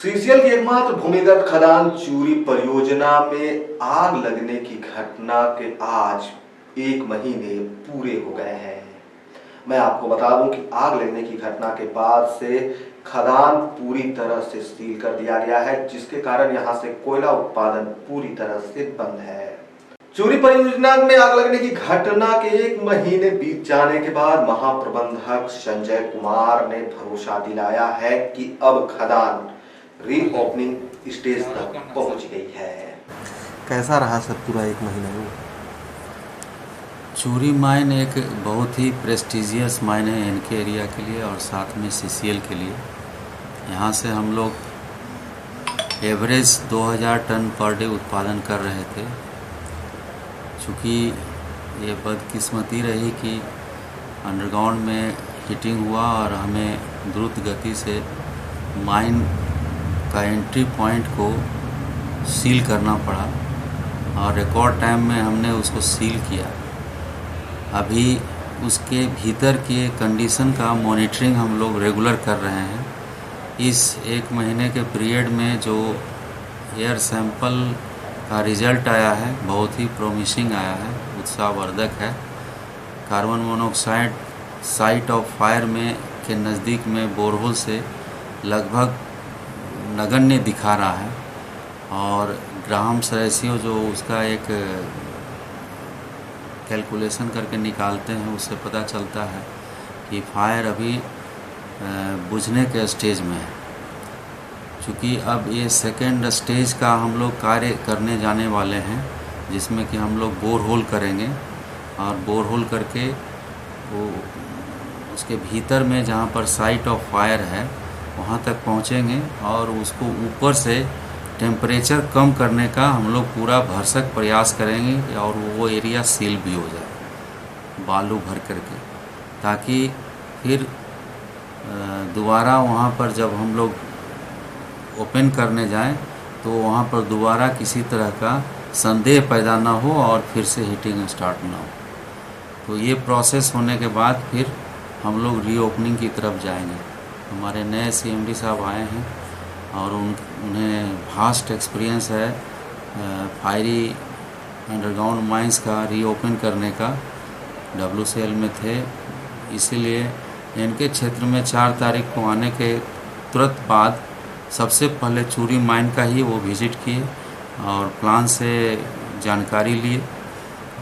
CCL की एकमात्र भूमिगत खदान चूरी परियोजना में आग लगने की घटना के आज 1 महीने पूरे हो गए हैं। मैं आपको बता दूं कि आग लगने की घटना के बाद से खदान पूरी तरह से सील कर दिया गया है, जिसके कारण यहां से कोयला उत्पादन पूरी तरह से बंद है। चूरी परियोजना में आग लगने की घटना के 1 महीने बीत जाने के बाद महाप्रबंधक संजय कुमार ने भरोसा दिलाया है कि अब खदान रीओपनिंग स्टेज तक पहुंच गई है। कैसा रहा सर पूरा 1 महीना में? चूरी माइन एक बहुत ही प्रेस्टिजियस माइन है इनके एरिया के लिए और साथ में सीसीएल के लिए। यहाँ से हम लोग एवरेज 2000 टन पर डे उत्पादन कर रहे थे। चूँकि ये बदकिस्मती रही कि अंडरग्राउंड में हिटिंग हुआ और हमें द्रुत गति से माइन का एंट्री पॉइंट को सील करना पड़ा और रिकॉर्ड टाइम में हमने उसको सील किया। अभी उसके भीतर के कंडीशन का मॉनिटरिंग हम लोग रेगुलर कर रहे हैं। इस 1 महीने के पीरियड में जो एयर सैंपल का रिज़ल्ट आया है बहुत ही प्रोमिसिंग आया है, उत्साहवर्धक है। Carbon monoxide site of fire में के नज़दीक में बोरहोल से लगभग नगण्य दिखा रहा है और ग्राम्स रेशियो जो उसका एक कैलकुलेशन करके निकालते हैं उससे पता चलता है कि फायर अभी बुझने के स्टेज में है। चूँकि अब ये सेकेंड स्टेज का हम लोग कार्य करने जाने वाले हैं, जिसमें कि हम लोग बोर होल करेंगे और बोर होल करके वो उसके भीतर में जहाँ पर साइट ऑफ फायर है वहाँ तक पहुँचेंगे और उसको ऊपर से टेम्परेचर कम करने का हम लोग पूरा भरसक प्रयास करेंगे और वो एरिया सील भी हो जाए बालू भर करके, ताकि फिर दोबारा वहाँ पर जब हम लोग ओपन करने जाएं तो वहाँ पर दोबारा किसी तरह का संदेह पैदा ना हो और फिर से हीटिंग स्टार्ट ना हो। तो ये प्रोसेस होने के बाद फिर हम लोग रीओपनिंग की तरफ जाएंगे। हमारे नए सीएमडी साहब आए हैं और उन्हें वास्ट एक्सपीरियंस है फायरी अंडरग्राउंड माइंस का रीओपन करने का। WCL में थे, इसीलिए इनके क्षेत्र में 4 तारीख को आने के तुरंत बाद सबसे पहले चूरी माइन का ही वो विज़िट किए और प्लान से जानकारी लिए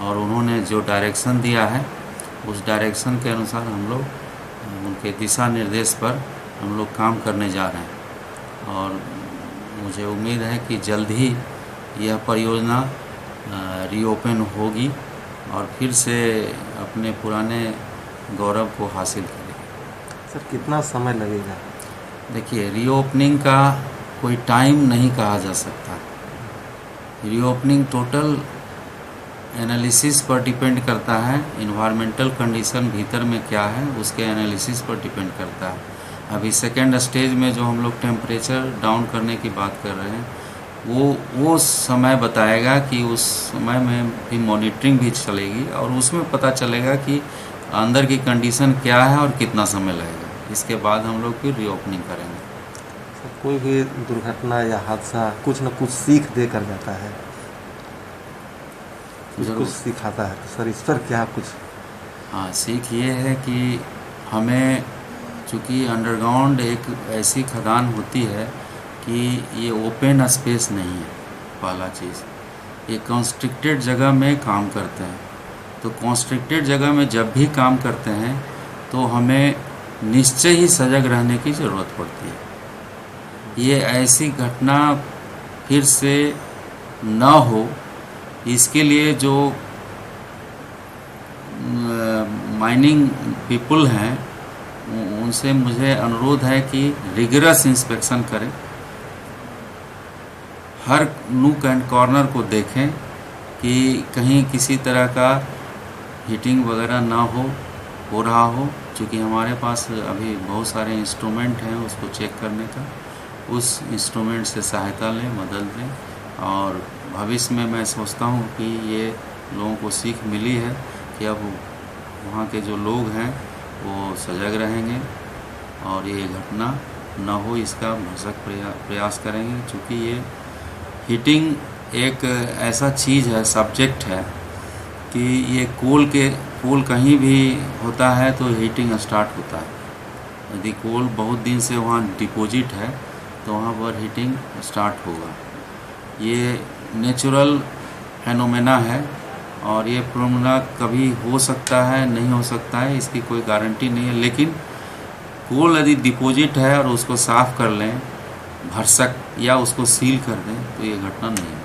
और उन्होंने जो डायरेक्शन दिया है उस डायरेक्शन के अनुसार हम लोग उनके दिशा निर्देश पर हम लोग काम करने जा रहे हैं और मुझे उम्मीद है कि जल्द ही यह परियोजना रीओपन होगी और फिर से अपने पुराने गौरव को हासिल करेगी। सर कितना समय लगेगा? देखिए, रीओपनिंग का कोई टाइम नहीं कहा जा सकता। रीओपनिंग टोटल एनालिसिस पर डिपेंड करता है। इन्वायरमेंटल कंडीशन भीतर में क्या है उसके एनालिसिस पर डिपेंड करता है। अभी सेकेंड स्टेज में जो हम लोग टेम्परेचर डाउन करने की बात कर रहे हैं वो समय बताएगा कि उस समय में भी मॉनिटरिंग भी चलेगी और उसमें पता चलेगा कि अंदर की कंडीशन क्या है और कितना समय लगेगा। इसके बाद हम लोग फिर रीओपनिंग करेंगे। सर कोई भी दुर्घटना या हादसा कुछ न कुछ सीख दे कर जाता है, कुछ सिखाता है। तो सर इस पर क्या कुछ? हाँ, सीख ये है कि हमें, चूँकि अंडरग्राउंड एक ऐसी खदान होती है कि ये ओपन स्पेस नहीं है। पहला चीज़, ये कॉन्स्ट्रिक्टेड जगह में काम करते हैं। तो कॉन्स्ट्रिक्टेड जगह में जब भी काम करते हैं तो हमें निश्चय ही सजग रहने की ज़रूरत पड़ती है। ये ऐसी घटना फिर से ना हो, इसके लिए जो माइनिंग पीपल हैं उनसे मुझे अनुरोध है कि रिगरस इंस्पेक्शन करें, हर नूक एंड कॉर्नर को देखें कि कहीं किसी तरह का हीटिंग वगैरह ना हो रहा हो। क्योंकि हमारे पास अभी बहुत सारे इंस्ट्रूमेंट हैं उसको चेक करने का, उस इंस्ट्रूमेंट से सहायता लें, मदद लें और भविष्य में मैं सोचता हूँ कि ये लोगों को सीख मिली है कि अब वहाँ के जो लोग हैं वो सजग रहेंगे और ये घटना न हो इसका भरसक प्रयास करेंगे। चूँकि ये हीटिंग एक ऐसा चीज़ है, सब्जेक्ट है कि ये कोल कहीं भी होता है तो हीटिंग स्टार्ट होता है। यदि कोल बहुत दिन से वहाँ डिपॉजिट है तो वहाँ पर हीटिंग स्टार्ट होगा। ये नेचुरल फेनोमेना है और ये फेनोमेना कभी हो सकता है, नहीं हो सकता है, इसकी कोई गारंटी नहीं है। लेकिन कोल यदि डिपॉजिट है और उसको साफ़ कर लें भरसक या उसको सील कर दें तो ये घटना नहीं है।